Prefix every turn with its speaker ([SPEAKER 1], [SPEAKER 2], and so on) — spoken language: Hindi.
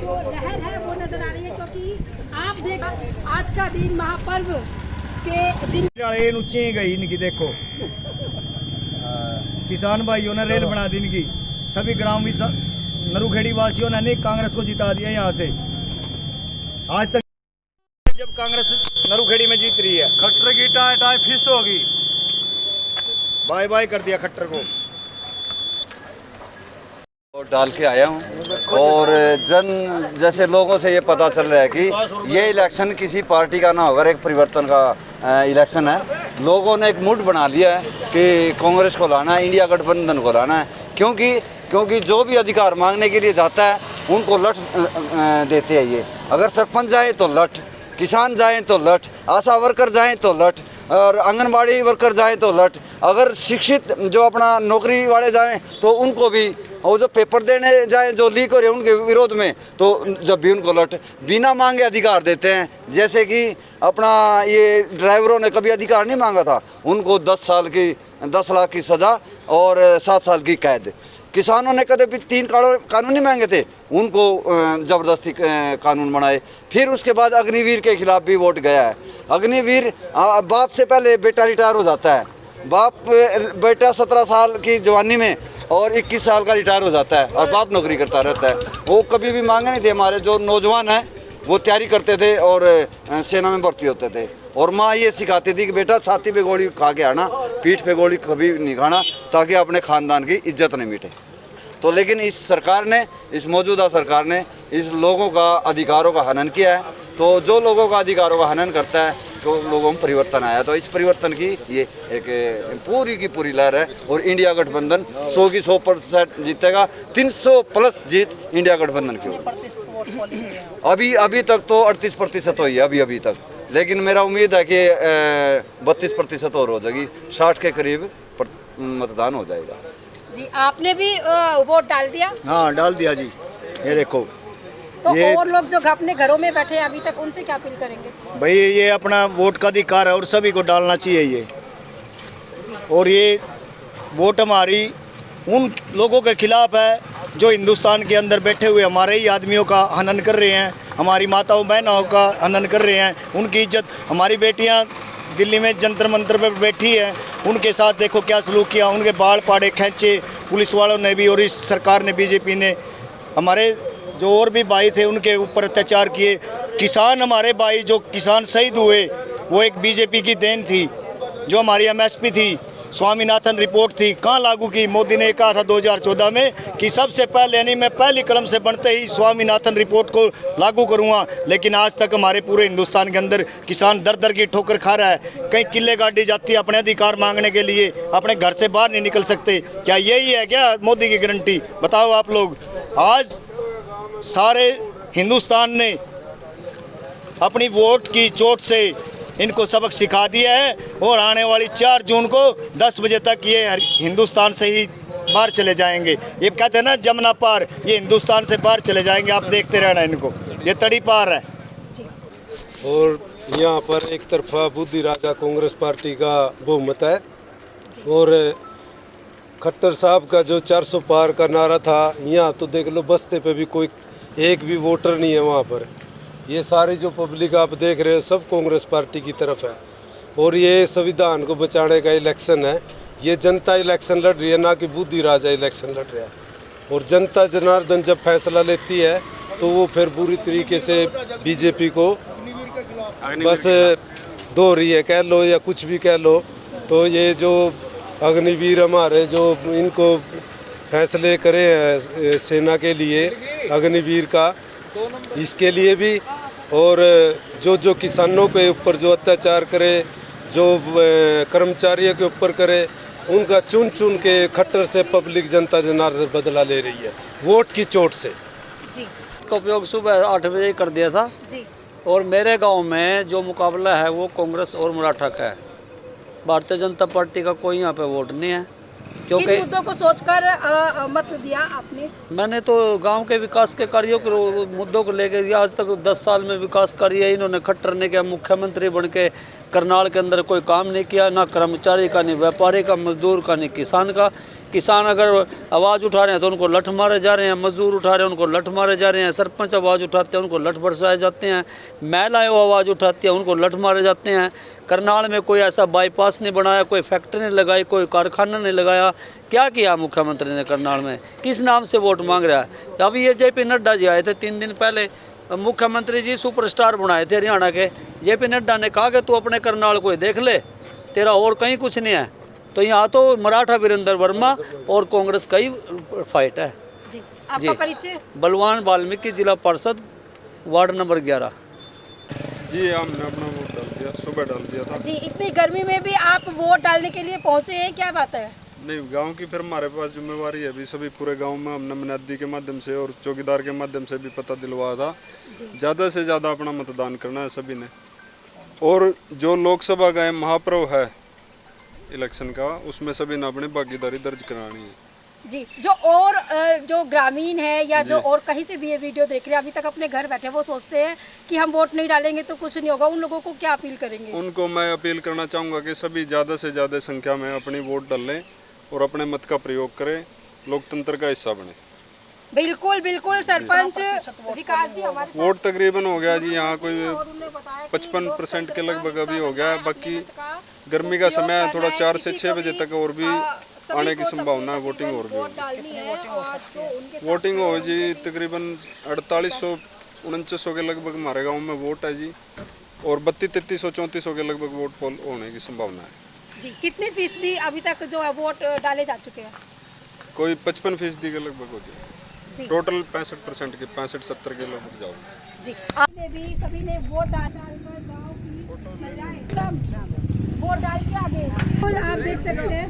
[SPEAKER 1] जो लहर है वो नजर आ रही है, क्योंकि आप देख आज का दिन महापर्व के दिन
[SPEAKER 2] ऊंची गई इनकी देखो, किसान भाइयों ने रेल बना दी इनकी, सभी ग्राम नरुखेड़ी वासियों ने नहीं कांग्रेस को जिता दिया यहाँ से। आज तक जब कांग्रेस नरुखेड़ी में जीत रही है,
[SPEAKER 3] खट्टर की टाई टाई फिस होगी,
[SPEAKER 2] बाय बाय कर दिया खट्टर को।
[SPEAKER 4] और डाल के आया हूँ और जन जैसे लोगों से ये पता चल रहा है कि ये इलेक्शन किसी पार्टी का ना होकर एक परिवर्तन का इलेक्शन है। लोगों ने एक मूड बना लिया है कि कांग्रेस को लाना है, इंडिया गठबंधन को लाना है, क्योंकि जो भी अधिकार मांगने के लिए जाता है उनको लठ देते हैं ये। अगर सरपंच जाए तो लठ, किसान जाएँ तो लठ, आशा वर्कर जाएँ तो लठ, और आंगनबाड़ी वर्कर जाएँ तो लठ, अगर शिक्षित जो अपना नौकरी वाले जाएँ तो उनको भी, और जो पेपर देने जाएँ जो लीक हो रहे हैं उनके विरोध में तो जब भी उनको लठ, बिना मांगे अधिकार देते हैं। जैसे कि अपना ये ड्राइवरों ने कभी अधिकार नहीं मांगा था, उनको 10 लाख की सज़ा और 7 साल की कैद। किसानों ने कभी 3 कानून नहीं मांगे थे, उनको ज़बरदस्ती कानून बनाए। फिर उसके बाद अग्निवीर के खिलाफ भी वोट गया है। अग्निवीर बाप से पहले बेटा रिटायर हो जाता है, बेटा 17 साल की जवानी में और 21 साल का रिटायर हो जाता है और बाप नौकरी करता रहता है। वो कभी भी मांगे नहीं थे। हमारे जो नौजवान हैं वो तैयारी करते थे और सेना में भर्ती होते थे, और माँ ये सिखाती थी कि बेटा छाती पे गोली खा के आना, पीठ पे गोली कभी नहीं खाना, ताकि अपने ख़ानदान की इज्जत नहीं मिटे। तो लेकिन इस सरकार ने, इस मौजूदा सरकार ने इस लोगों का अधिकारों का हनन किया है। तो जो लोगों का अधिकारों का हनन करता है तो लोगों में परिवर्तन आया। तो इस परिवर्तन की ये एक पूरी की पूरी लहर है, और इंडिया गठबंधन 100 की 100% जीतेगा। 300 प्लस जीत इंडिया गठबंधन की होगी। अभी तक तो 38% हुई है अभी तक, लेकिन मेरा उम्मीद है कि 32% और हो जाएगी, 60 के करीब मतदान हो जाएगा।
[SPEAKER 1] जी आपने भी वोट डाल दिया?
[SPEAKER 2] हाँ डाल दिया जी। ये देखो,
[SPEAKER 1] तो और लोग जो अपने घरों में बैठे हैं अभी तक, उनसे क्या अपील करेंगे?
[SPEAKER 2] भाई ये अपना वोट का अधिकार है और सभी को डालना चाहिए ये। और ये वोट हमारी उन लोगों के खिलाफ है जो हिंदुस्तान के अंदर बैठे हुए हमारे ही आदमियों का हनन कर रहे हैं, हमारी माताओं बहनों का हनन कर रहे हैं, उनकी इज्जत। हमारी बेटियां दिल्ली में जंतर मंतर पर बैठी हैं, उनके साथ देखो क्या सलूक किया, उनके बाल पाड़े खींचे पुलिस वालों ने भी, और इस सरकार ने, बीजेपी ने। हमारे जो और भी भाई थे उनके ऊपर अत्याचार किए। किसान, हमारे भाई जो किसान शहीद हुए वो एक बीजेपी की देन थी। जो हमारी एमएसपी थी, स्वामीनाथन रिपोर्ट थी, कहाँ लागू की? मोदी ने कहा था 2014 में कि सबसे पहले, यानी मैं पहली कलम से बनते ही स्वामीनाथन रिपोर्ट को लागू करूँगा। लेकिन आज तक हमारे पूरे हिंदुस्तान के अंदर किसान दर दर की ठोकर खा रहा है। कहीं किले गाड़ी जाती है अपने अधिकार मांगने के लिए, अपने घर से बाहर नहीं निकल सकते। क्या यही है क्या मोदी की गारंटी? बताओ आप लोग। आज सारे हिंदुस्तान ने अपनी वोट की चोट से इनको सबक सिखा दिया है, और आने वाली 4 जून को 10 बजे तक ये हिंदुस्तान से ही बाहर चले जाएंगे। ये कहते हैं ना जमुना पार, ये हिंदुस्तान से बाहर चले जाएंगे। आप देखते रहना इनको, ये तड़ी पार है।
[SPEAKER 5] और यहाँ पर एक तरफा बुद्धि राजा कांग्रेस पार्टी का बहुमत है, और खट्टर साहब का जो 400 पार का नारा था, यहाँ तो देख लो बस्ते पे भी कोई एक भी वोटर नहीं है वहाँ पर। ये सारी जो पब्लिक आप देख रहे हो सब कांग्रेस पार्टी की तरफ है, और ये संविधान को बचाने का इलेक्शन है। ये जनता इलेक्शन लड़ रही है, ना कि बुद्धि राजा इलेक्शन लड़ रहा है। और जनता जनार्दन जब फैसला लेती है तो वो फिर बुरी तरीके से बीजेपी को बस धो रही है, कह लो या कुछ भी कह लो। तो ये जो अग्निवीर हमारे जो इनको फैसले करे हैं सेना के लिए, अग्निवीर का, इसके लिए भी, और जो किसानों के ऊपर जो अत्याचार करे, जो कर्मचारियों के ऊपर करे, उनका चुन चुन के खट्टर से पब्लिक जनता जनार्दन बदला ले रही है वोट की चोट से।
[SPEAKER 1] जी
[SPEAKER 6] का उपयोग सुबह 8 बजे कर दिया था
[SPEAKER 1] जी।
[SPEAKER 6] और मेरे गांव में जो मुकाबला है वो कांग्रेस और मराठा का है। भारतीय जनता पार्टी का कोई यहाँ पे वोट नहीं है, क्योंकि
[SPEAKER 1] किन मुद्दों को सोचकर मत दिया आपने?
[SPEAKER 6] मैंने तो गांव के विकास के कार्यों के मुद्दों को लेकर दिया। आज तक 10 साल में विकास कार्य है इन्होंने खट्टर ने किया। मुख्यमंत्री बन के करनाल के अंदर कोई काम नहीं किया, ना कर्मचारी का, नहीं व्यापारी का, मजदूर का, नहीं किसान का। किसान अगर आवाज़ उठा रहे हैं तो उनको लठ मारे जा रहे हैं, मजदूर उठा रहे हैं उनको लठ मारे जा रहे हैं, सरपंच आवाज़ उठाते हैं उनको लठ बरसाए जाते हैं, महिलाएं आवाज़ उठाती हैं उनको लठ मारे जाते हैं। करनाल में कोई ऐसा बाईपास नहीं बनाया, कोई फैक्ट्री नहीं लगाई, कोई कारखाना नहीं लगाया। क्या किया मुख्यमंत्री ने करनाल में? किस नाम से वोट मांग रहा है? अभी ये JP नड्डा जी आए थे 3 दिन पहले, मुख्यमंत्री जी सुपरस्टार बनाए थे हरियाणा के। JP नड्डा ने कहा कि तू अपने करनाल को देख ले, तेरा और कहीं कुछ नहीं है। तो यहाँ तो मराठा वीरेंद्र वर्मा और कांग्रेस का ही फाइट है।
[SPEAKER 1] जी, आपका परिचय?
[SPEAKER 6] बलवान वाल्मीकि जिला पार्षद वार्ड नंबर 11।
[SPEAKER 3] जी हमने अपना वोट डाल दिया, सुबह डाल दिया था।
[SPEAKER 1] जी, इतनी गर्मी में भी आप वोट डालने के लिए पहुंचे हैं, क्या बात है?
[SPEAKER 3] नहीं, गांव की फिर हमारे पास जिम्मेवारी है अभी सभी पूरे गांव में। हमने मुनादी के माध्यम से और चौकीदार के माध्यम से भी पता दिलवाया था, ज़्यादा से ज़्यादा अपना मतदान करना है सभी ने। और जो लोकसभा का महापर्व है इलेक्शन का, उसमें सभी ने अपनी भागीदारी दर्ज करानी है।
[SPEAKER 1] जी, जो ग्रामीण है या जो और कहीं से भी ये वीडियो देख रहे हैं, अभी तक अपने घर बैठे वो सोचते हैं कि हम वोट नहीं डालेंगे तो कुछ नहीं होगा, उन लोगों को क्या अपील करेंगे?
[SPEAKER 3] उनको मैं अपील करना चाहूँगा कि सभी ज़्यादा से ज़्यादा संख्या में अपनी वोट डालें और अपने मत का प्रयोग करें, लोकतंत्र का हिस्सा बने।
[SPEAKER 1] बिल्कुल बिल्कुल। सरपंच विकास जी हमारे
[SPEAKER 3] वोट तकरीबन हो गया जी यहाँ कोई 55% के लगभग अभी हो गया है। बाकी गर्मी का समय है, थोड़ा 4 से 6 बजे तक और भी आने की संभावना है, वोटिंग और भी होगी। वोटिंग हो जी तकरीबन 4800-4900 के लगभग हमारे गांव में वोट है जी, और 3200-3300 के लगभग वोट पोल होने की संभावना है
[SPEAKER 1] जी। कितने फीसदी अभी तक जो है वोट डाले जा चुके हैं?
[SPEAKER 3] कोई 55% के लगभग हो जाए
[SPEAKER 1] जी।
[SPEAKER 3] टोटल 65% के 65-70 के लगभग जाओ
[SPEAKER 1] जी। आपने भी सभी ने वोट डालकर गांव की महिलाएं वोट डाल के आगे। आप देख सकते हैं